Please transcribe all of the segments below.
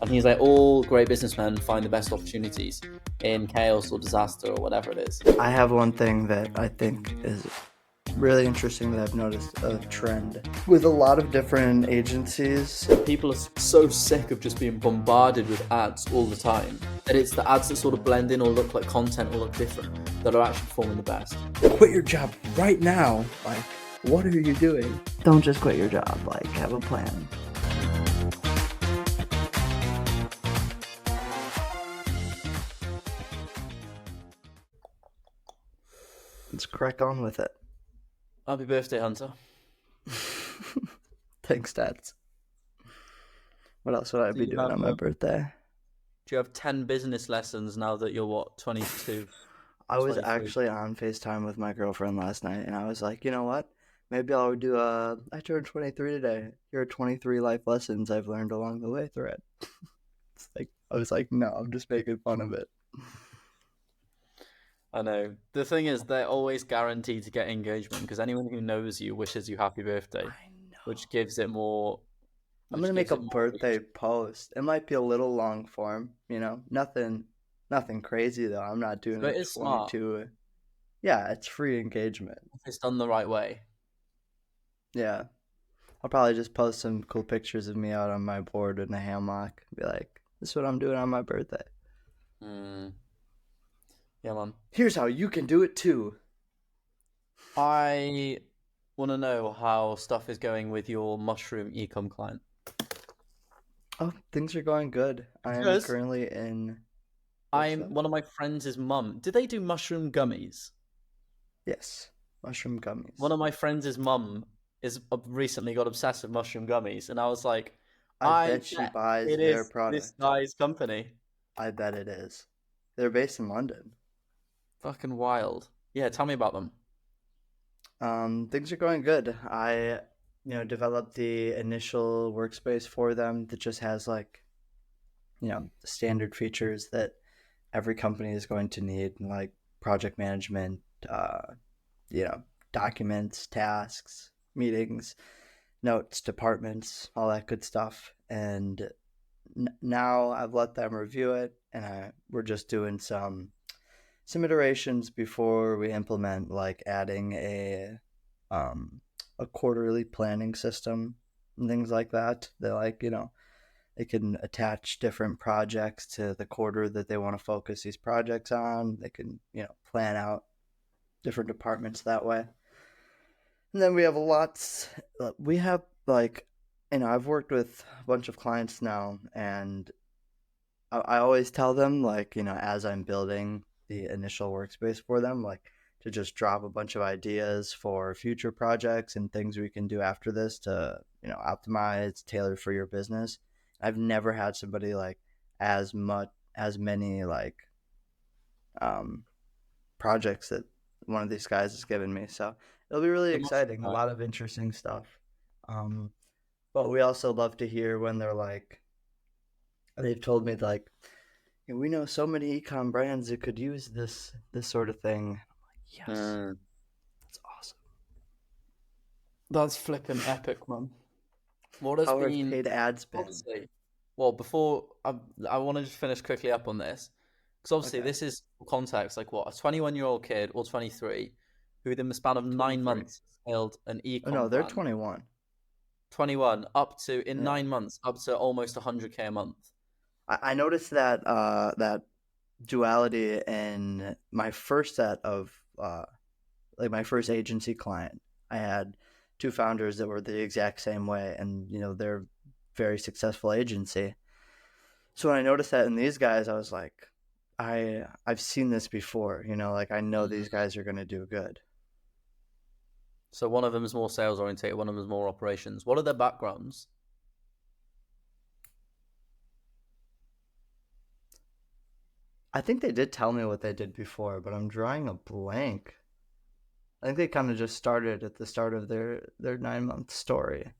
And he's like, all great businessmen find the best opportunities in chaos or disaster or whatever it is. I have one thing that I think is really interesting that I've noticed a trend with a lot of different agencies. People are so sick of just being bombarded with ads all the time that it's the ads that sort of blend in or look like content or look different that are actually performing the best. Quit your job right now. Like, what are you doing? Don't just quit your job. Like, have a plan. Let's crack on with it. Happy birthday, Hunter. Thanks, Dads. What else would I be doing on my birthday? Do you have 10 business lessons now that you're, what, 22? I was 23? actually on FaceTime with my girlfriend last night, and I was like, you know what? Maybe I'll do I turned 23 today. Here are 23 life lessons I've learned along the way through it. It's like, I was like, no, I'm just making fun of it. I know. The thing is, they're always guaranteed to get engagement because anyone who knows you wishes you happy birthday, I know. which gives it more. I'm gonna make a birthday post. It might be a little long form, nothing crazy though. I'm not doing But it it's smart 22. Yeah, it's free engagement. if it's done the right way. Yeah, I'll probably just post some cool pictures of me out on my board in a hammock. Be like, this is what I'm doing on my birthday. Yeah, man. Here's how you can do it too. I want to know how stuff is going with your mushroom ecom client. Oh, things are going good. I am Because currently in. one of my friends' mum. Did they do mushroom gummies? Yes, mushroom One gummies. of my friends' mum is recently got obsessed with mushroom gummies, and I was like, I I bet she bet buys it their is this product. guy's company. I bet it is. They're based in London. Fucking wild. Yeah, tell me about them. Things are going good. I, developed the initial workspace for them that just has like, the standard features that every company is going to need, like project management, uh, you know, documents, tasks, meetings, notes, departments, all that good stuff. And now I've let them review it, and we're just doing some iterations before we implement, like adding um, a quarterly planning system and things like that. They like, they can attach different projects to the quarter that they want to focus these projects on. They can, plan out different departments that way. And then we have lots, we have like, I've worked with a bunch of clients now, and I always tell them, like, as I'm building the initial workspace for them, like, to just drop a bunch of ideas for future projects and things we can do after this to, optimize, tailor for your business. I've never had somebody like as many like um, projects that one of these guys has given me. So it'll be really The mushroom exciting. A guy. lot of interesting stuff. Um, but we also love to hear when they've told me like, we know so many ecom brands that could use this sort of thing. I'm like, yes, Mm, that's awesome. that's flipping epic, man. What has How have been paid ads been? obviously? Well, before I want to just finish quickly up on this because obviously Okay, this is context. Like what a 21-year-old kid or 23 who within the span of 23. 9 months scaled an Oh no, ecom they're brand. 21. 21 up to in Yeah, 9 months up to almost 100K a month. I noticed that duality in my first set of like my first agency client. I had two founders that were the exact same way, and they're very successful agency. So when I noticed that in these guys, I was like, I've seen this before. Like I know these Mm. guys are gonna do good. So one of them is more sales orientated, one of them is more operations. What are their backgrounds? I think they did tell me what they did before, but I'm drawing a blank. I think they kind of just started at the start of their 9 month story.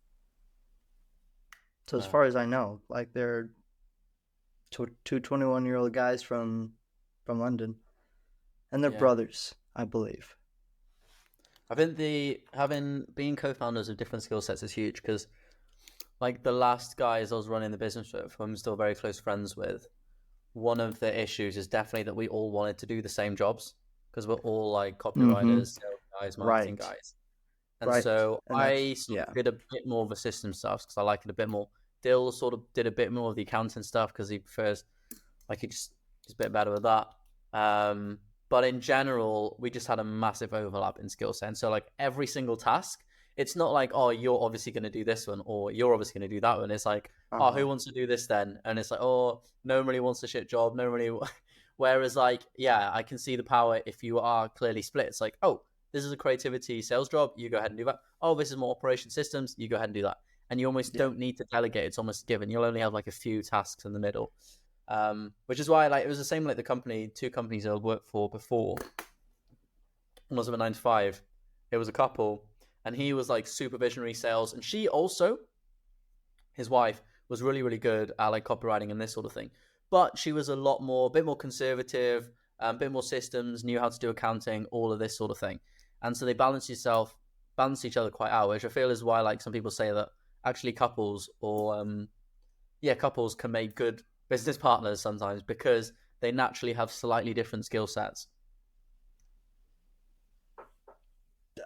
So as Uh, far as I know, like they're two 21-year-old guys from London, and they're yeah. brothers, I believe. I think the having being co-founders of different skill sets is huge because like the last guys I was running the business with, who I'm still very close friends with, one of the issues is definitely that we all wanted to do the same jobs because we're all like Mm-hmm. copywriters, sales guys, marketing Right. guys. And Right. so And that's I sort of yeah. did a bit more of the system stuff because I like it a bit more. Dill sort of did a bit more of the accounting stuff because he prefers, like, he's a bit better with that. Um, but in general, we just had a massive overlap in skill set. And so, like, every single task, it's not like, oh, you're obviously going to do this one or you're obviously going to do that one. It's like, oh, who Uh-huh. wants to do this then? And it's like, oh, no one really wants a shit job. No one really. Whereas, like, yeah, I can see the power if you are clearly split. It's like, oh, this is a creativity sales job. You go ahead and do that. Oh, this is more operation systems. You go ahead and do that. And you almost Yeah. don't need to delegate. It's almost given. You'll only have like a few tasks in the middle. Which is why, like, it was the same like the company, two companies I worked for before. One was a 9 to 5. It was a couple, and he was like super visionary sales, and she also, his wife, was really really good at like copywriting and this sort of thing. But she was a bit more conservative, a bit more systems, knew how to do accounting, all of this sort of thing, and so they balance each other quite out, which I feel is why like some people say that actually couples or couples can make good business partners sometimes because they naturally have slightly different skill sets.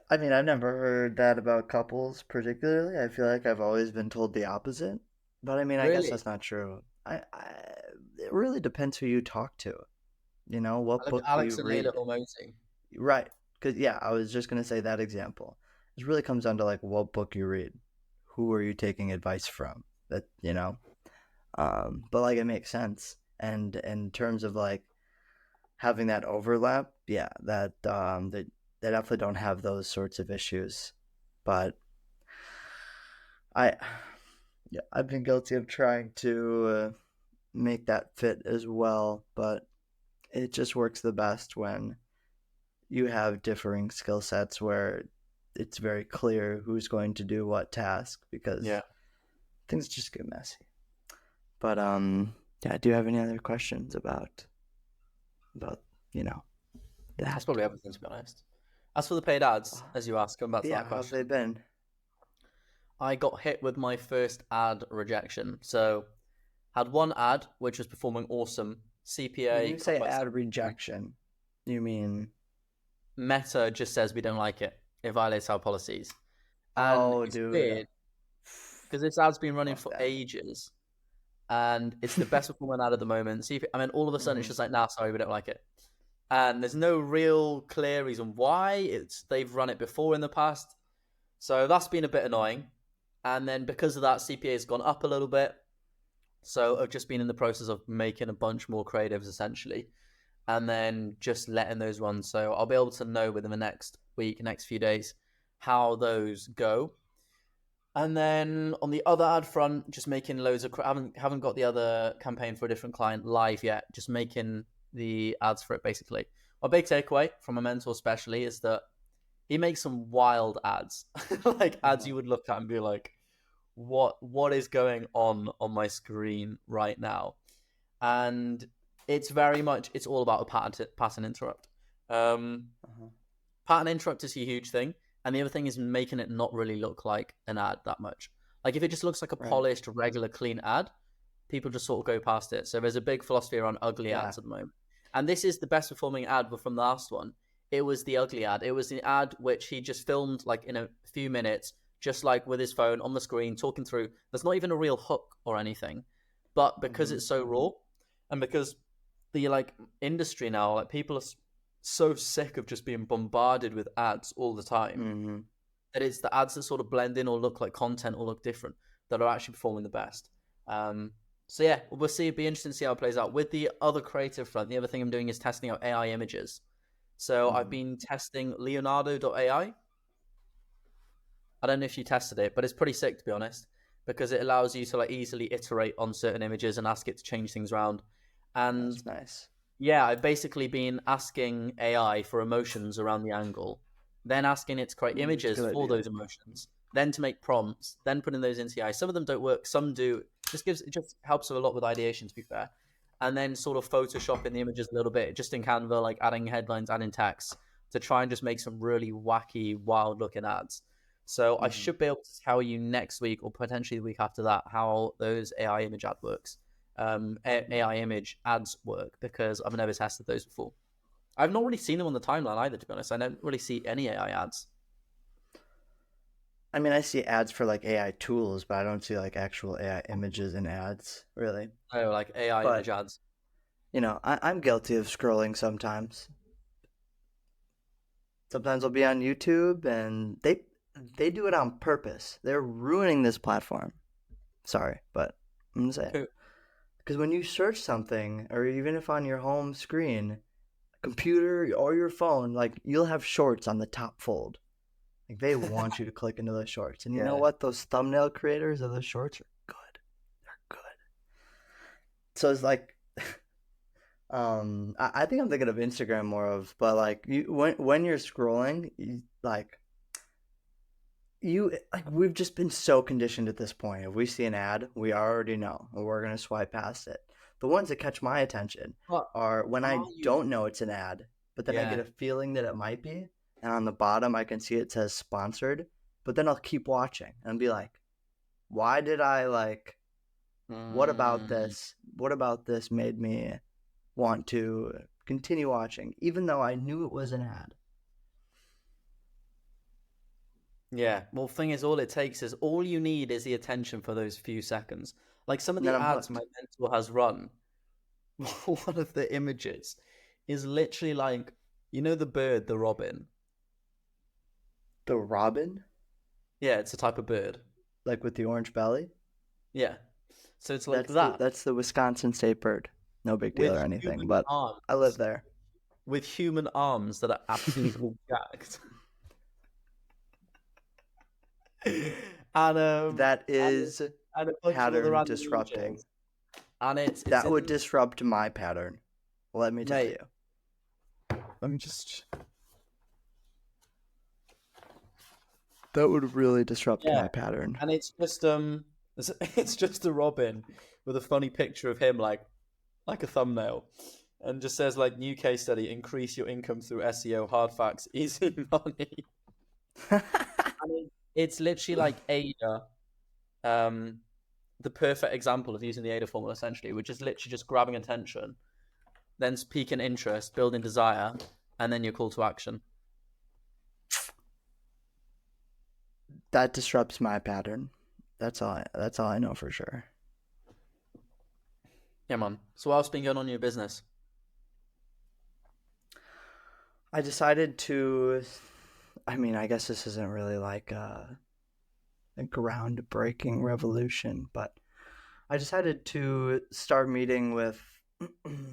I mean, I've never heard that about couples particularly. I feel like I've always been told the opposite. But I mean, I guess Really, that's not true. It really depends who you talk to. You know, I what look at book you Alex and Layla read. Hormozy. Right. Because, yeah, I was just going to say that example. It really comes down to like what book you read. Who are you taking advice from? That, you know? But like it makes sense. And in terms of like having that overlap, yeah, they definitely don't have those sorts of issues. But I, yeah, I've been guilty of trying to make that fit as well, but it just works the best when you have differing skill sets where it's very clear who's going to do what task because Yeah, things just get messy. But yeah, do you have any other questions about you know that's that? probably everything to be honest. As for the paid ads, Uh, as you ask, going back to yeah, that how have they question, been? I got hit with my first ad rejection. So had one ad which was performing awesome. When CPA you cut say by ad 70%. rejection, you mean Meta just says we don't like it. It violates our policies, and oh, it's dude, weird because this ad's been running fuck for that. ages, and it's the best performing ad at the moment. See, I mean, all of a sudden it's Mm-hmm. just like, nah, sorry, we don't like it, and there's no real clear reason why. It's they've run it before in the past, so that's been a bit annoying. And then because of that, CPA has gone up a little bit. So I've just been in the process of making a bunch more creatives essentially, and then just letting those run. So I'll be able to know within the next week, next few days, how those go. And then on the other ad front, just making loads of. I haven't got the other campaign for a different client live yet. Just making the ads for it basically. My big takeaway from a mentor, especially, is that he makes some wild ads, like ads Uh-huh. you would look at and be like, "What is going on my screen right now?" And it's all about a pattern interrupt. Um, Uh-huh. Pattern interrupt is a huge thing, and the other thing is making it not really look like an ad that much. Like if it just looks like a Right. polished, regular, clean ad, people just sort of go past it. So there's a big philosophy around ugly Yeah. ads at the moment, and this is the best performing ad from the last one. It was the ugly ad. It was the ad which he just filmed like in a few minutes, just like with his phone on the screen, talking through. There's not even a real hook or anything, but because Mm-hmm. it's so raw, and because the like industry now, like people are so sick of just being bombarded with ads all the time Mm-hmm. that it's the ads that sort of blend in or look like content or look different that are actually performing the best. Um, so yeah, we'll see. It'll be interesting to see how it plays out. With the other creative front, the other thing I'm doing is testing out AI images. So I've Mm-hmm. been testing Leonardo.ai. I don't know if you tested it, but it's pretty sick to be honest, because it allows you to like easily iterate on certain images and ask it to change things around. And That's nice. yeah, I've basically been asking AI for emotions around the angle, then asking it to create It's a images good for idea. those emotions, then to make prompts, then putting those into AI. Some of them don't work, some do. It just helps a lot with ideation, to be fair. And then sort of photoshopping the images a little bit, just in Canva, like adding headlines, adding text to try and just make some really wacky, wild looking ads. So I Hmm. should be able to tell you next week or potentially the week after that how those AI image ad works, AI image ads work, because I've never tested those before. I've not really seen them on the timeline either, to be honest. I don't really see any AI ads. I mean, I see ads for like AI tools, but I don't see like actual AI images in ads, really. Oh, like AI image But, ads. I'm guilty of scrolling sometimes. Sometimes I'll be on YouTube and they do it on purpose. They're ruining this platform. Sorry, but I'm gonna say it. Cool. Because when you search something, or even if on your home screen, computer or your phone, like you'll have shorts on the top fold. Like they want you to click into those shorts. And you know Yeah. what? Those thumbnail creators of those shorts are good. They're good. So it's like I think I'm thinking of Instagram more of, but like you when you're scrolling, we've just been so conditioned at this point. If we see an ad, we already know, and we're gonna swipe past it. The ones that catch my attention But are when I are you? don't know it's an ad, but then I get Yeah. a feeling that it might be, and on the bottom I can see it says sponsored, but then I'll keep watching and be like, why did I like? What about Mm, this? What about this made me want to continue watching, even though I knew it was an ad? yeah. Well, thing is, all it takes is all you need is the attention for those few seconds. Like some of And then the I'm ads hooked. my mentor has run, one of the images is literally like, the bird, the robin. The robin, Yeah, it's a type of bird. like with the orange belly. Yeah. So it's like That's the that that's the Wisconsin state bird. No big deal with or anything, human but I live arms, there. that are absolutely jacked. and That and is and a bunch of other pattern random disrupting. images. And it's That would in disrupt my pattern. Let me tell mate. you. Let me just That would really disrupt Yeah, my pattern. and it's just a robin with a funny picture of him like a thumbnail, and just says like new case study: increase your income through SEO, hard facts, easy money. And it's literally like Ada, um, the perfect example of using the Ada formula. Essentially, which is literally just grabbing attention, then piquing interest, building desire, and then your call to action. That disrupts my pattern. That's all I know for sure. Yeah, man. So what else been going on in your business? I decided to I mean, I guess this isn't really like a groundbreaking revolution, but I decided to start meeting with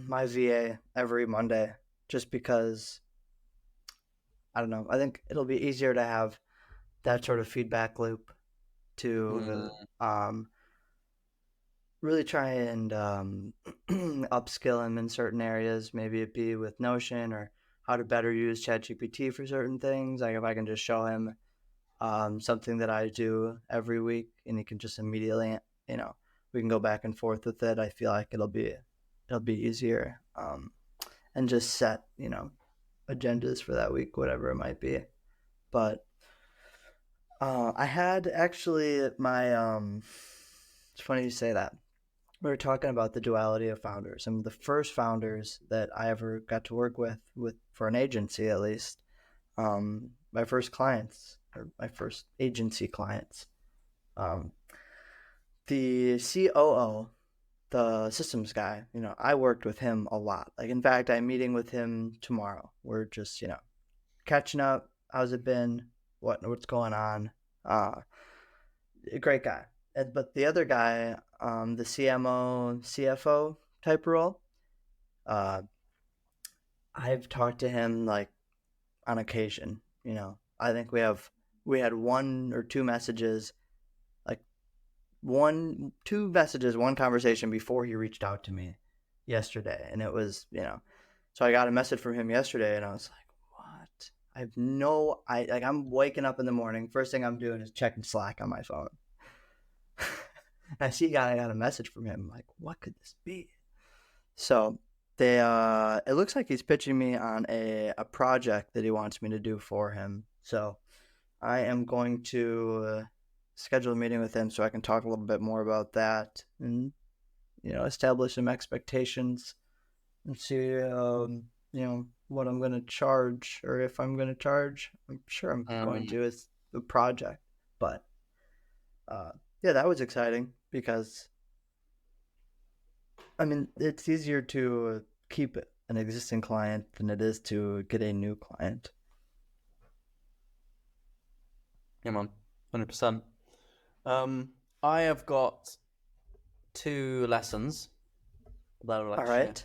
my VA every Monday just because I don't know. I think it'll be easier to have that sort of feedback loop to Mm, really try and upskill him in certain areas. Maybe it be with Notion or how to better use ChatGPT for certain things. Like if I can just show him something that I do every week and he can just immediately, you know, we can go back and forth with it. I feel like it'll be easier and just set, agendas for that week, whatever it might be. But I had actually it's funny you say that. We were talking about the duality of founders. Some of the first founders that I ever got to work with for an agency at least, my first clients or my first agency clients, um, the COO, the systems guy. I worked with him a lot. Like in fact, I'm meeting with him tomorrow. We're just catching up. How's it been? What's going on? Uh, a great guy. But the other guy, the CMO, CFO type role, uh, I've talked to him like on occasion. I think we had one or two messages, like two messages, one conversation before he reached out to me yesterday, and it was So I got a message from him yesterday, and I was like, "What?" I have no, I like. I'm waking up in the morning. First thing I'm doing is checking Slack on my phone. I see I got a message from him. I'm like, what could this be? So it looks like he's pitching me on a project that he wants me to do for him. So I am going to schedule a meeting with him so I can talk a little bit more about that and establish some expectations and see what I'm going to charge or if I'm going to charge. I'm sure I'm going to as the project, but yeah, that was exciting because I mean it's easier to keep an existing client than it is to get a new client. Yeah, man, 100%. I have got two lessons that I would like All to share. right.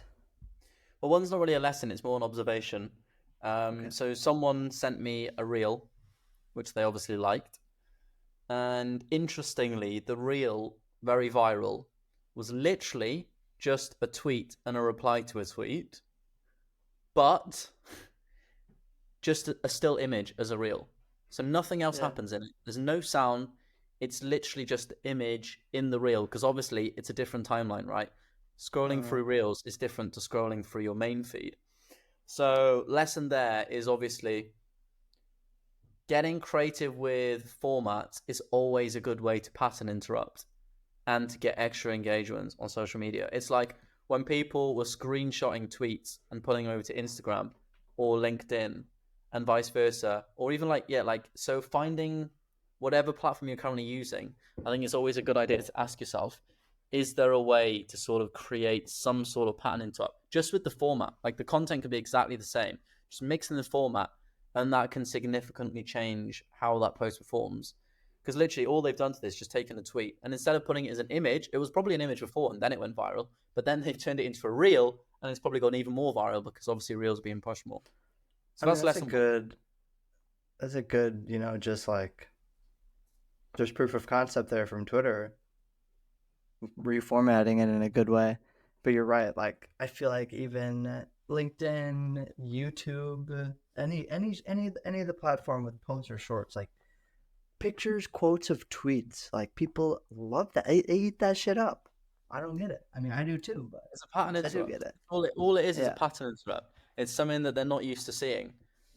Well, one's not really a lesson; it's more an observation. Okay. So someone sent me a reel, which they obviously liked, and interestingly, the reel, very viral, was literally just a tweet and a reply to a tweet, but just a still image as a reel. So nothing else Yeah. happens in it. There's no sound. It's literally just the image in the reel because obviously it's a different timeline, right? Scrolling Uh, through reels is different to scrolling through your main feed. So lesson there is obviously getting creative with formats is always a good way to pattern interrupt and to get extra engagement on social media. It's like when people were screenshotting tweets and putting them over to Instagram or LinkedIn and vice versa, or even so finding whatever platform you're currently using, I think it's always a good idea to ask yourself, is there a way to sort of create some sort of pattern interrupt just with the format? Like the content could be exactly the same, just mixing the format, and that can significantly change how that post performs. Because literally all they've done to this is just taken a tweet, and instead of putting it as an image, it was probably an image before and then it went viral, but then they've turned it into a reel and it's probably gone even more viral because obviously reels are being pushed more. I So mean that's lesson one. that's a good, just like there's proof of concept there from Twitter, reformatting it in a good way. But you're right. Like I feel like even LinkedIn, YouTube, any of the platform with posts or shorts, like pictures, quotes of tweets, like people love that. They eat that shit up. I don't get it. I mean, I do too, but It's a pattern I do get interrupt. it. All it is a Yeah. pattern interrupt. It's something that they're not used to seeing,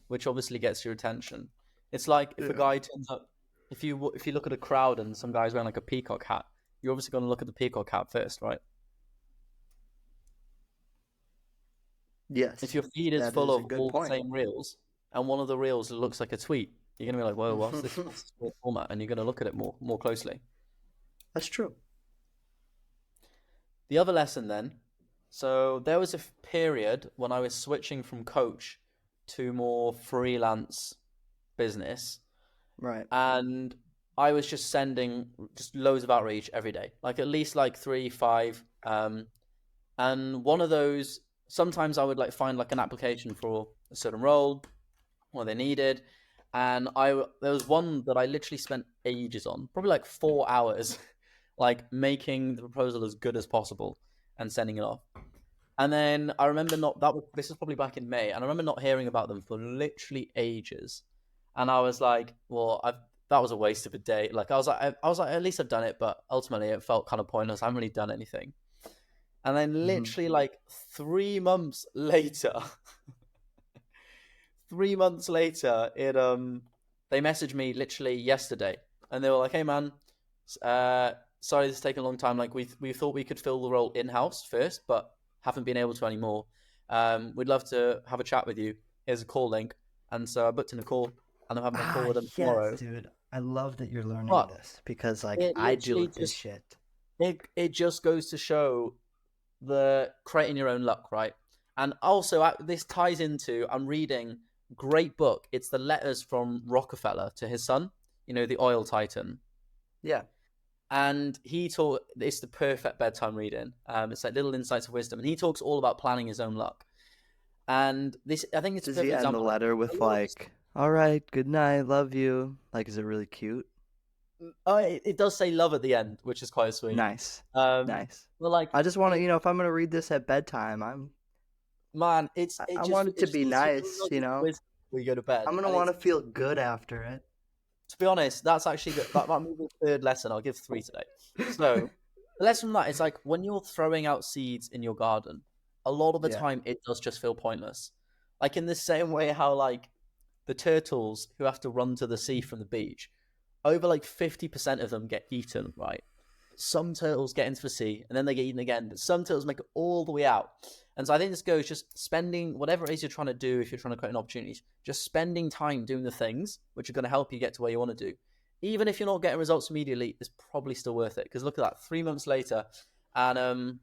which obviously gets your attention. It's like if a Yeah. guy turns up, if you look at a crowd and some guy's wearing like a peacock hat, you're obviously going to look at the peacock hat first, right? If Yes, your feed is that full is a of good all the point. same reels and one of the reels looks like a tweet, you're gonna be like, "Whoa, what's this weird format?" And you're gonna look at it more closely. That's true. The other lesson then, so there was a period when I was switching from coach to more freelance business, Right. and I was just sending just loads of outreach every day, like at least like three, five. And one of those, sometimes I would like find like an application for a certain role what they needed. And there was one that I literally spent ages on, probably like 4 hours, like making the proposal as good as possible and sending it off. And then I remember not that was this was probably back in May, and I remember not hearing about them for literally ages. And I was like, well, I've that was a waste of a day. Like I was like, at least I've done it, but ultimately it felt kind of pointless. I haven't really done anything. And then Mm-hmm. literally like 3 months later, 3 months later, it they messaged me literally yesterday, and they were like, "Hey man, sorry this is taking a long time. Like we thought we could fill the role in house first, but haven't been able to anymore. We'd love to have a chat with you. Here's a call link." And so I booked in a call, and I'm having a call Ah, with them yes, tomorrow. dude. I love that you're learning But this because, like, it I deal literally with this just shit. it just goes to show the creating your own luck, right? And also, this ties into I'm reading great book. It's the letters from Rockefeller to his son. You know, the oil titan, Yeah. and he taught it's the perfect bedtime reading. It's like little insights of wisdom, and he talks all about planning his own luck. And this, I think, it's a Does he perfect end the example. letter A with lot of us like, "All right, good night, love you"? Like, is it really cute? it does say love at the end, which is quite sweet. Nice, Um, nice. but like I just want to, it, if I'm gonna read this at bedtime, man, I want it it to just be teaches you nice. nuggets of wisdom when you go to bed, I'm gonna and want it's to feel good after it. to be honest, that's actually that might be the third lesson. I'll give three today. So the lesson from that is like when you're throwing out seeds in your garden, a lot of the Yeah. time it does just feel pointless. Like in the same way how like the turtles who have to run to the sea from the beach, over like 50% of them get eaten, right? Some turtles get into the sea and then they get eaten again, but some turtles make it all the way out. And so I think this goes just spending whatever it is you're trying to do, if you're trying to create an opportunities, just spending time doing the things which are going to help you get to where you want to do. Even if you're not getting results immediately, it's probably still worth it. Because look at that, 3 months later, and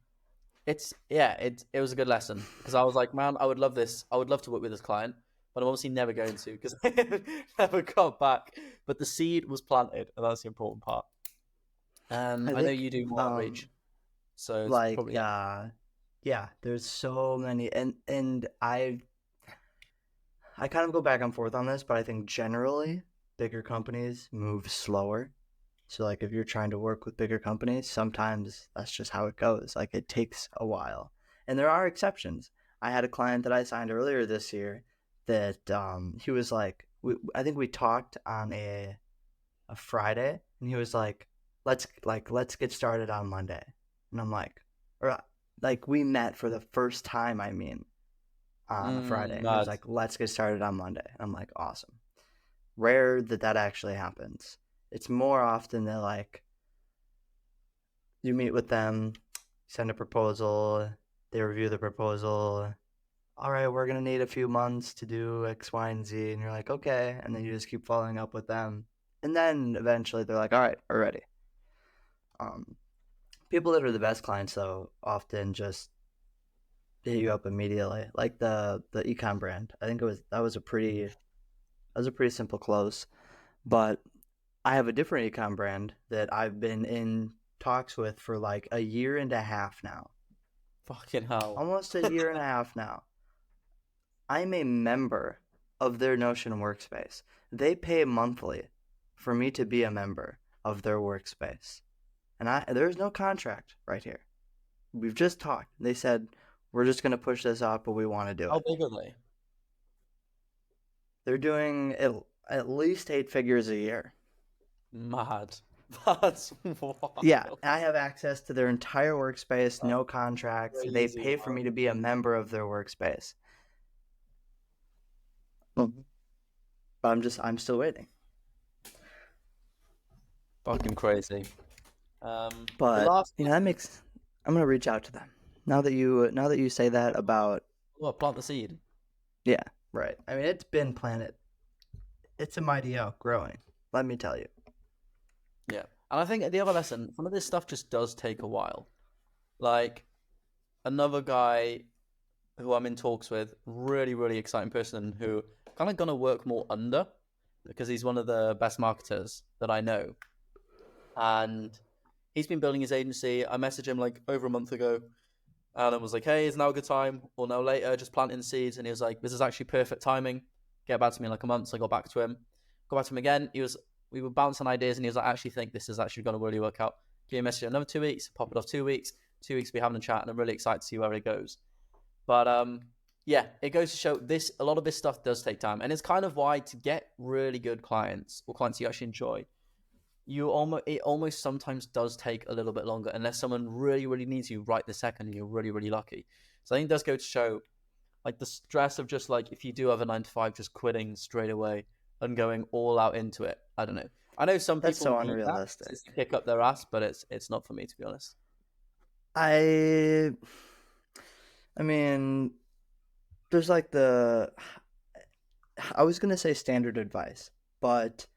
it was a good lesson because I was like, man, I would love this. I would love to work with this client, but I'm obviously never going to because I never got back. But the seed was planted, and that's the important part. And I I know think you do more outreach, so it's like probably yeah, there's so many, and I kind of go back and forth on this, but I think generally bigger companies move slower. So like if you're trying to work with bigger companies, sometimes that's just how it goes. Like it takes a while. And there are exceptions. I had a client that I signed earlier this year that he was like I think we talked on a Friday and he was like let's get started on Monday. And I'm like or like we met for the first time, I mean, on a Friday. And he was mad. like, let's get started on Monday. And I'm like, awesome. Rare that that actually happens. It's more often that like you meet with them, send a proposal, they review the proposal. All right, we're gonna need a few months to do X, Y, and Z, and you're like, okay, and then you just keep following up with them, and then eventually they're like, all right, we're ready. Um, People that are the best clients though often just hit you up immediately, like the econ brand. I think that was a pretty simple close, but I have a different econ brand that I've been in talks with for like a year and a half now. Fucking hell. Almost a year and a half now. I'm a member of their Notion workspace. They pay monthly for me to be a member of their workspace. And there's no contract right here. We've just talked. They said we're just going to push this off, but we want to do How it. big are they? They're doing at least 8 figures a year. Mad. That's Yeah, wild. I have access to their entire workspace, That's no contract. They crazy pay for wild. me to be a member of their workspace. Mhm. But I'm still waiting. Fucking crazy. The But last you know that makes. I'm gonna reach out to them now that you say that about plant the seed. yeah, right. I mean, it's been planted. It's a mighty oak growing. Let me tell you. Yeah. And I think the other lesson, some of this stuff just does take a while. Like another guy who I'm in talks with, really, really exciting person who kind of gonna work more under because he's one of the best marketers that I know. And he's been building his agency. I messaged him like over a month ago and I was like, hey, is now a good time? Or no later, just planting seeds. And he was like, this is actually perfect timing. Get back to me in like a month. So I got back to him. Got back to him again. We were bouncing ideas and he was like, I actually think this is actually going to really work out. Give me a message in another 2 weeks, pop it off 2 weeks. 2 weeks, we having a chat and I'm really excited to see where it goes. But yeah, it goes to show this a lot of this stuff does take time. And it's kind of why to get really good clients or clients you actually enjoy, it almost sometimes does take a little bit longer unless someone really really needs you right this second and you're really really lucky. So I think it does go to show like the stress of just like if you do have a 9 to 5 just quitting straight away and going all out into it. I don't know, I know some That's people so need that unrealistic. to kick up their ass, but it's not for me, to be honest. I I mean, there's like the I was gonna say standard advice, but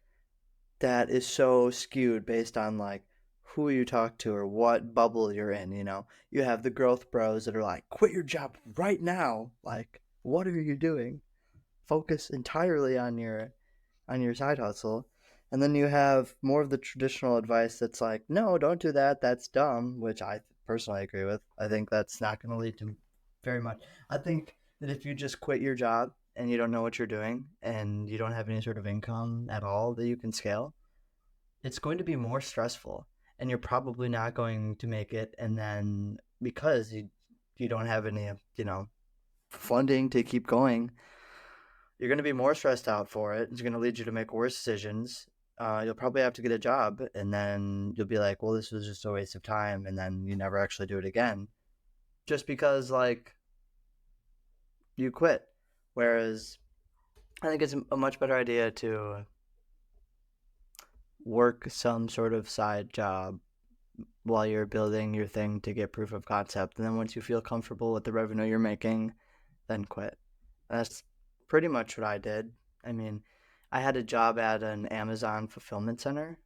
that is so skewed based on like who you talk to or what bubble you're in, you know. You have the growth bros that are like, quit your job right now. Like, what are you doing? Focus entirely on your side hustle. And then you have more of the traditional advice that's like, no, don't do that. That's dumb, which I personally agree with. I think that's not going to lead to very much. I think that if you just quit your job and you don't know what you're doing and you don't have any sort of income at all that you can scale, it's going to be more stressful and you're probably not going to make it. And then because you don't have any, you know, funding to keep going, you're going to be more stressed out for it. It's going to lead you to make worse decisions. You'll probably have to get a job, and then you'll be like, well, this was just a waste of time, and then you never actually do it again, just because like you quit. Whereas I think it's a much better idea to work some sort of side job while you're building your thing to get proof of concept. And then once you feel comfortable with the revenue you're making, then quit. That's pretty much what I did. I mean, I had a job at an Amazon fulfillment center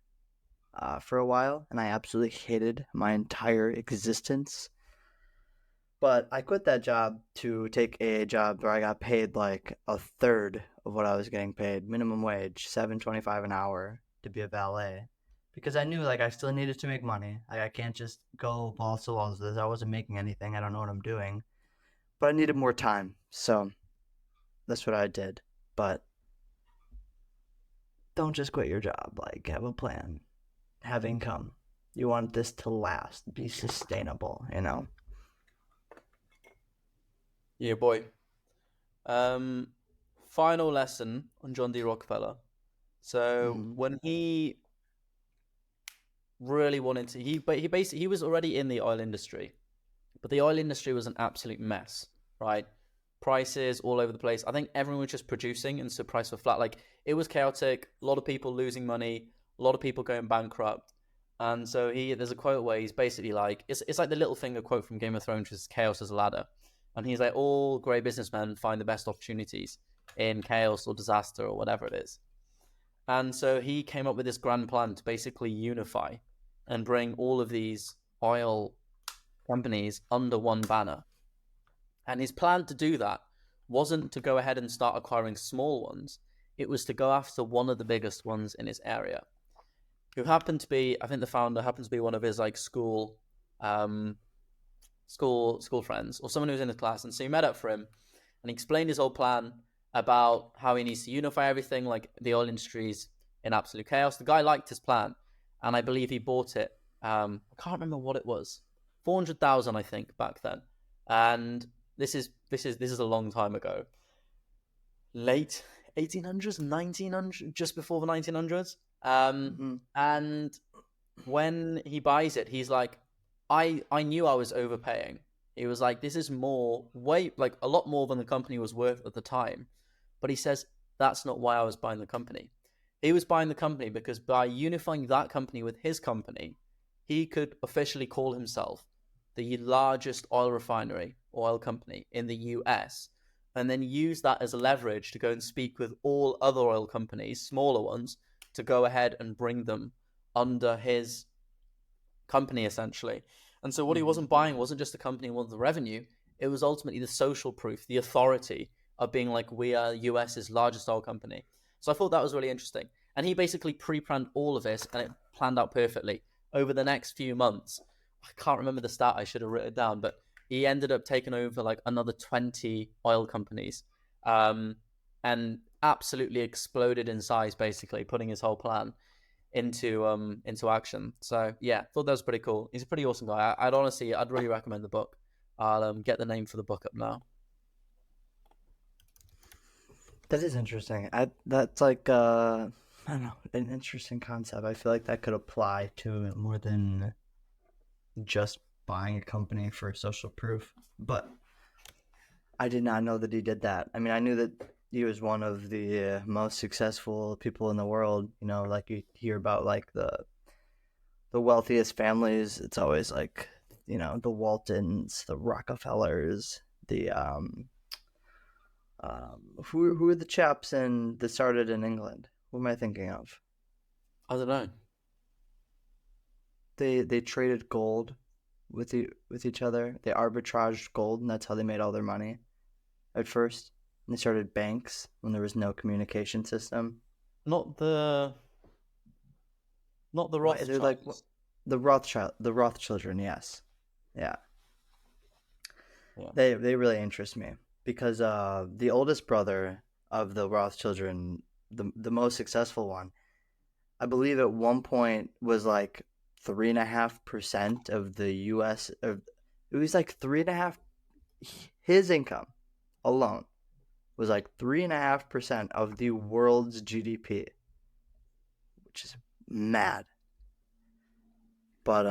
for a while, and I absolutely hated my entire existence. But I quit that job to take a job where I got paid like a third of what I was getting paid, minimum wage, 7.25 an hour to be a valet. Because I knew like I still needed to make money. Like I can't just go balls to walls with this. I wasn't making anything. I don't know what I'm doing. But I needed more time. So that's what I did. But don't just quit your job. Like have a plan. Have income. You want this to last, be sustainable, you know? Yeah, boy. Um, Final lesson on John D. Rockefeller. So Mm-hmm. when he really wanted to, he basically he was already in the oil industry, but the oil industry was an absolute mess, right? Prices all over the place. I think everyone was just producing, and so prices were flat. Like it was chaotic. A lot of people losing money. A lot of people going bankrupt. And so there's a quote where he's basically like, it's like the Littlefinger quote from Game of Thrones, which is chaos as a ladder. And he's like, all great businessmen find the best opportunities in chaos or disaster or whatever it is. And so he came up with this grand plan to basically unify and bring all of these oil companies under one banner. And his plan to do that wasn't to go ahead and start acquiring small ones. It was to go after one of the biggest ones in his area, who happened to be, I think the founder happened to be one of his like um, school friends or someone who was in his class. And so he met up for him and he explained his whole plan about how he needs to unify everything, like the oil industry's in absolute chaos. The guy liked his plan, and I believe he bought it. I can't remember what it was, 400,000, I think, back then. And this is a long time ago, late 1800s, 1900s, just before the 1900s. Mm-hmm. And when he buys it, he's like, I knew I was overpaying. He was like, this is more, way, like a lot more than the company was worth at the time. But he says, that's not why I was buying the company. He was buying the company because by unifying that company with his company, he could officially call himself the largest oil refinery, oil company in the US, and then use that as a leverage to go and speak with all other oil companies, smaller ones, to go ahead and bring them under his company essentially. And so what he Mm-hmm. wasn't buying wasn't just the company and the revenue, it was ultimately the social proof, the authority of being like, we are US's largest oil company. So I thought that was really interesting. And he basically pre-planned all of this and it planned out perfectly over the next few months. I can't remember the stat, I should have written it down, but he ended up taking over like another 20 oil companies, um, and absolutely exploded in size, basically putting his whole plan into action. So yeah, thought that was pretty cool. He's a pretty awesome guy. I'd really recommend the book. I'll get the name for the book up now. That is interesting. That's like I don't know, an interesting concept. I feel like that could apply to more than just buying a company for social proof. But I did not know that he did that. I mean, I knew that he was one of the most successful people in the world. You know, like you hear about like the wealthiest families. It's always like the Waltons, the Rockefellers, the who are the chaps that started in England? Who am I thinking of? I don't know. They traded gold with each other. They arbitraged gold, and that's how they made all their money at first. And they started banks when there was no communication system. Not the not the Why they're like Rothschilds. the Rothchildren, yes, yeah. Yeah. They really interest me because the oldest brother of the Rothchildren, the most successful one, I believe at one point was like 3.5% of the U.S. It was like 3.5. His income alone was like 3.5% of the world's GDP, which is mad. But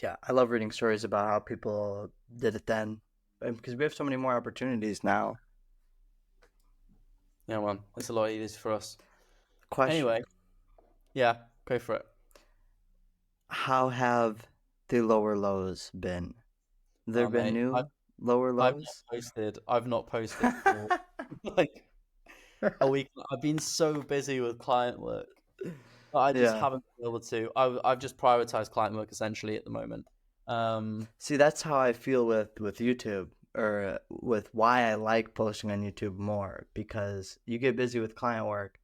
yeah, I love reading stories about how people did it then, because we have so many more opportunities now. Yeah, man, it's a lot easier for us. Question: Anyway, yeah, go for it. how have the lower lows been? There Oh, been mate, new lower I've not lows? posted. I've not posted for like a week. I've been so busy with client work that I just Yeah. haven't been able to. I've just prioritized client work essentially at the moment. Um, See, that's how I feel with YouTube, or with why I like posting on YouTube more, because you get busy with client work,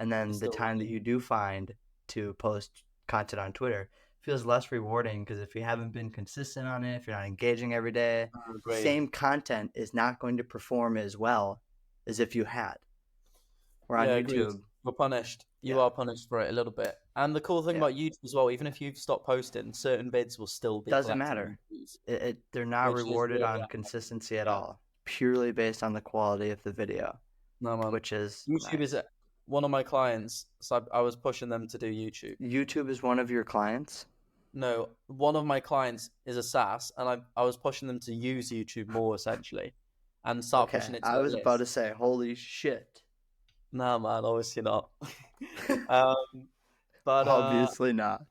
and then it's the still time that running. you do find to post content on Twitter feels less rewarding, because if you haven't been consistent on it, if you're not engaging every day, I the agree. same content is not going to perform as well as if you had. Or on Yeah, agreed. YouTube, You're punished. You yeah, are punished for it a little bit. And the cool thing yeah, about YouTube as well, even if you've stopped posting, certain vids will still be doesn't collecting matter. views, They're not which is rewarded really on consistency at yeah. all, purely based on the quality of the video, No, man. which is YouTube is nice. one of my clients, so I was pushing them to do YouTube. YouTube is one of your clients? No, one of my clients is a SaaS, and I was pushing them to use YouTube more essentially, and start Okay, pushing it to I their was about to list. say, holy shit. No, man, obviously not. um, but Obviously not.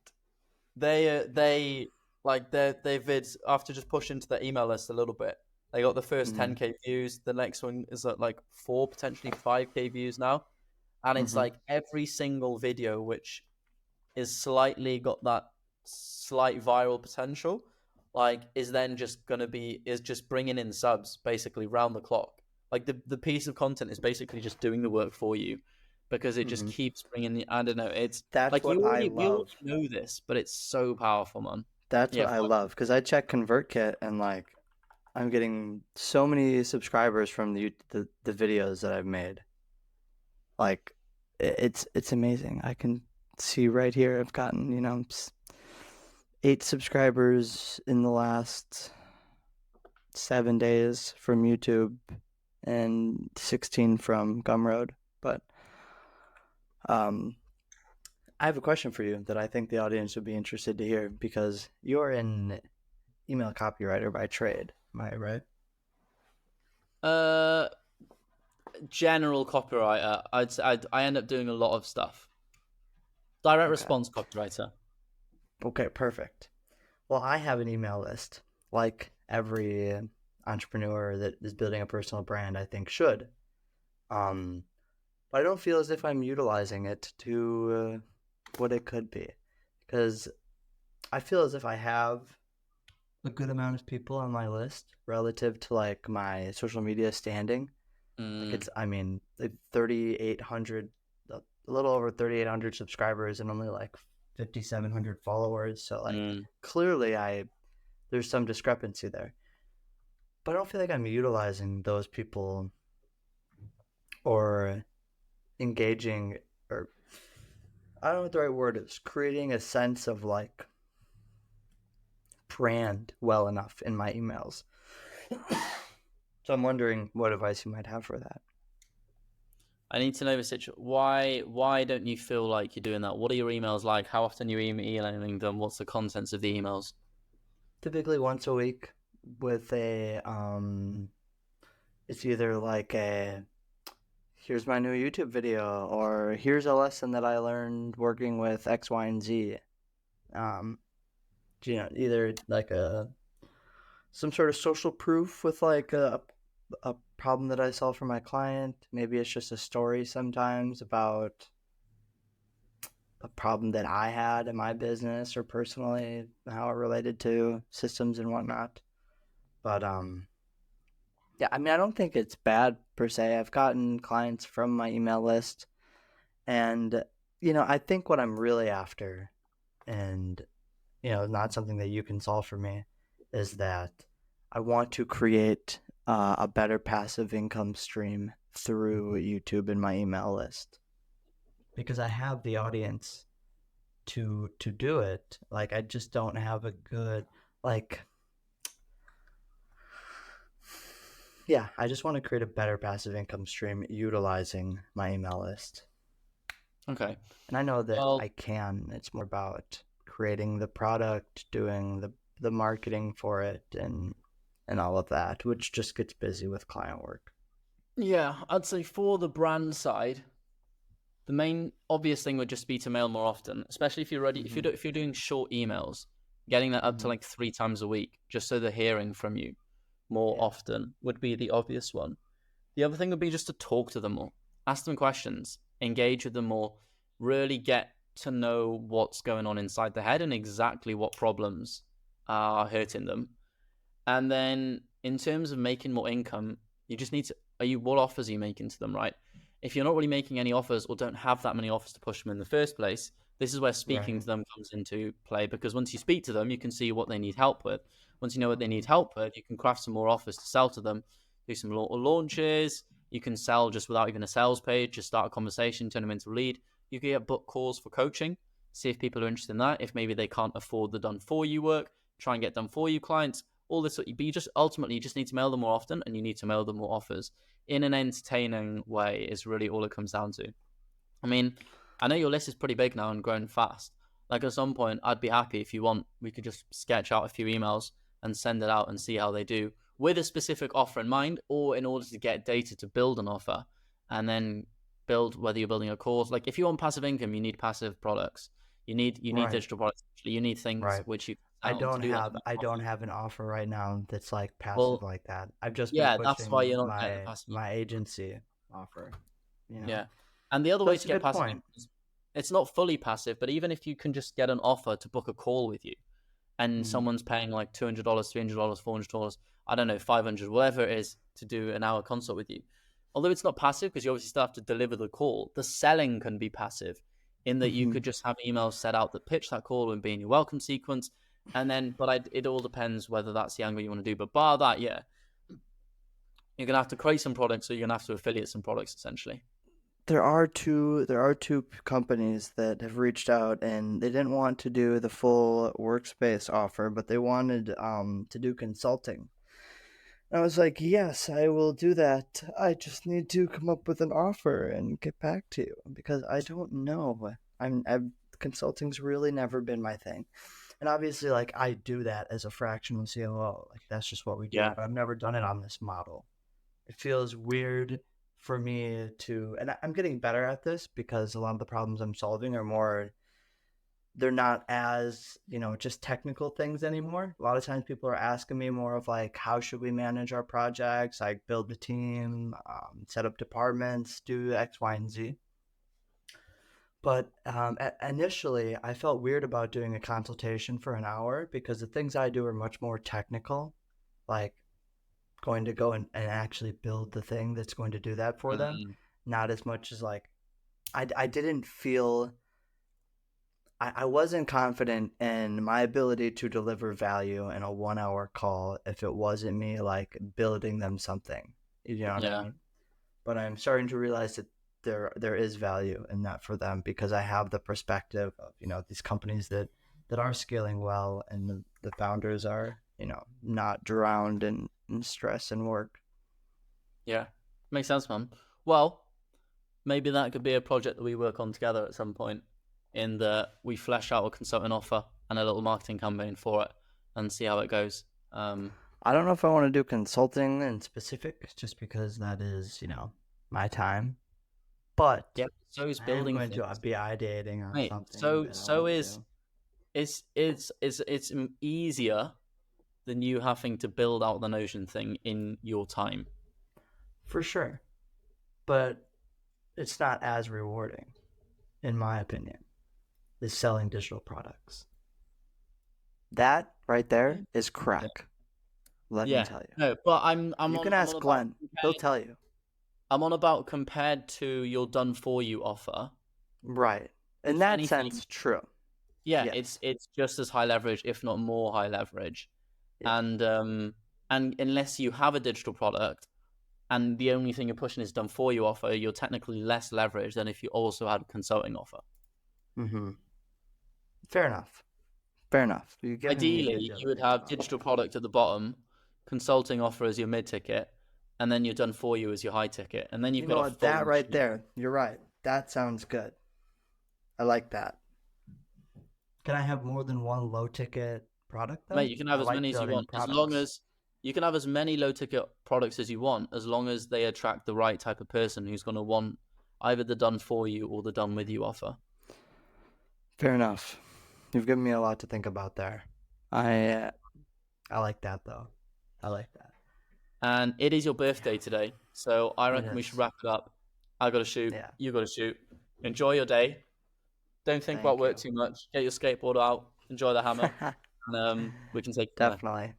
they like their vids after just pushing to their email list a little bit. They got the first Mm-hmm. 10K views. The next one is at like four, potentially 5K views now, and it's Mm-hmm. like every single video which is slightly got that slight viral potential, like is then just gonna be is just bringing in subs basically round the clock. Like the piece of content is basically just doing the work for you because it just Mm-hmm. keeps bringing. I don't know. It's That's like what I we love. already know this, but it's so powerful, man. That's Yeah, what I love, because I check ConvertKit, and like I'm getting so many subscribers from the videos that I've made. Like it's amazing. I can see right here I've gotten, 8 subscribers in the last 7 days from YouTube, and 16 from Gumroad. But um, I have a question for you that I think the audience would be interested to hear, because you're an email copywriter by trade. Am I right? uh, general copywriter. I'd say I end up doing a lot of stuff. Direct Okay. response copywriter. Okay, perfect. Well, I have an email list, like every entrepreneur that is building a personal brand, I think, should. Um, but I don't feel as if I'm utilizing it to what it could be, because I feel as if I have a good amount of people on my list relative to like my social media standing. Like Mm, it's, I mean, like 3,800, a little over 3,800 subscribers and only like 5,700 followers. So like mm. clearly there's some discrepancy there. But I don't feel like I'm utilizing those people, or engaging, or I don't know what the right word is, creating a sense of like brand well enough in my emails. So I'm wondering what advice you might have for that. I need to know the situation. Why don't you feel like you're doing that? What are your emails like? How often are you emailing them? What's the contents of the emails? Typically once a week, with a it's either like a, here's my new YouTube video, or here's a lesson that I learned working with X, Y, and Z. Um, either like a some sort of social proof with like a problem that I solved for my client. Maybe it's just a story sometimes about a problem that I had in my business or personally, how it related to systems and whatnot. But yeah, I mean, I don't think it's bad per se. I've gotten clients from my email list, and I think what I'm really after, and not something that you can solve for me, is that I want to create a better passive income stream through YouTube in my email list, because I have the audience to do it. Like I just don't have a good, like, yeah, I just want to create a better passive income stream utilizing my email list. Okay. And I know that Well, I can. It's more about creating the product, doing the marketing for it, and all of that, which just gets busy with client work. Yeah, I'd say for the brand side, the main obvious thing would just be to mail more often, especially if you're ready. Mm-hmm. If you're doing short emails, getting that up to Mm-hmm. like 3 times a week, just so they're hearing from you more Yeah. often, would be the obvious one. The other thing would be just to talk to them more, ask them questions, engage with them more, really get to know what's going on inside the head and exactly what problems are hurting them. And then in terms of making more income, you just need to are you what offers are you making to them, right? If you're not really making any offers or don't have that many offers to push them in the first place, this is where speaking Right. to them comes into play because once you speak to them, you can see what they need help with. Once you know what they Mm-hmm. need help with, you can craft some more offers to sell to them, do some launches. You can sell just without even a sales page, just start a conversation, turn them into a lead. You can get book calls for coaching, see if people are interested in that. If maybe they can't afford the done for you work, try and get done for you clients all this. But you just ultimately you just need to mail them more often, and you need to mail them more offers in an entertaining way. Is really all it comes down to. I mean, I know your list is pretty big now and growing fast. Like at some point, I'd be happy if you want. We could just sketch out a few emails and send it out and see how they do with a specific offer in mind, or in order to get data to build an offer, and then build whether you're building a course. Like if you want passive income, you need passive products. You need Right. digital products. Actually, you need things Right. which you can sell to do that. I don't have an offer right now that's like passive Well, like that. I've just been yeah, that's why pushing you're not getting the passive my income. agency offer, you know. Yeah. And the other way That's to a get good passive point. income is it's not fully passive, but even if you can just get an offer to book a call with you and Mm-hmm. someone's paying like $200, $300, $400, I don't know, 500, whatever it is to do an hour consult with you. Although it's not passive because you obviously still have to deliver the call, the selling can be passive in that you Mm-hmm. could just have emails set out that pitch that call and be in your welcome sequence. And then, it all depends whether that's the angle you want to do. But bar that, yeah, you're going to have to create some products or you're going to have to affiliate some products essentially. There are two companies that have reached out and they didn't want to do the full workspace offer, but they wanted to do consulting. And I was like, "Yes, I will do that. I just need to come up with an offer and get back to you because I don't know. I'm consulting's really never been my thing." And obviously like I do that as a fractional COO. Like that's just what we do, Yeah. but I've never done it on this model. It feels weird for me to, and I'm getting better at this because a lot of the problems I'm solving are more, they're not as, just technical things anymore. A lot of times people are asking me more of like, how should we manage our projects? Like build a team, set up departments, do X, Y, and Z. But initially, I felt weird about doing a consultation for an hour because the things I do are much more technical, like going to go and actually build the thing that's going to do that for them. Mm, Not as much as like I didn't feel I wasn't confident in my ability to deliver value in a 1 hour call if it wasn't me like building them something. You know what I yeah. mean? But I'm starting to realize that there is value in that for them because I have the perspective of these companies that are scaling well and the founders are not drowned in stress and work. Yeah. Makes sense, man. Well, maybe that could be a project that we work on together at some point in that we flesh out a consulting offer and a little marketing campaign for it and see how it goes. I don't know if I want to do consulting in specific, just because that is, my time. But Yeah, so is I am building going to things. be ideating on Mate, something that I so want to is do. it's easier than you having to build out the Notion thing in your time. For sure. But it's not as rewarding, in my opinion, as selling digital products. That right there is Yeah. crack. Let me Yeah. tell you. No, but You can I'm on ask about Glenn, he'll tell you. I'm on about compared to your done for you offer. Right. In If that anything, sense, true. yeah, Yes. it's just as high leverage, if not more high leverage. Yeah. And unless you have a digital product and the only thing you're pushing is done for you offer, you're technically less leverage than if you also had a consulting offer. Mm-hmm. Fair enough. Fair enough. You're giving me a good Ideally, deal you to would think have about. digital product at the bottom, consulting offer as your mid ticket, and then you're done for you as your high ticket, and then you've You know got a what? full That right machine. there, you're right. That sounds good. I like that. Can I have more than one low ticket product Mate, though? you can I have as like many as you building want, products. You can have as many low ticket products as you want, as long as they attract the right type of person who's going to want either the done for you or the done with you offer. Fair enough. You've given me a lot to think about there. I like that though. I like that. And it is your birthday today, so I It reckon we should is. wap it up. I got to shoot. Yeah. You got to shoot. Enjoy your day. Don't think about Thank work you. too much. Get your skateboard out. Enjoy the hammer, and we can take it from there. Definitely.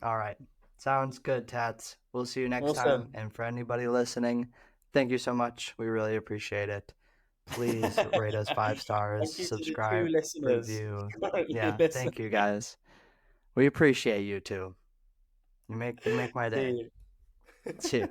All right. Sounds good, Tats. We'll see you next time. Awesome. And for anybody listening, thank you so much. We really appreciate it. Please rate us 5 stars, Thank you to the 2 subscribe, listeners review. currently Yeah, listening. thank you guys. We appreciate you too. You make my day. See you. See you.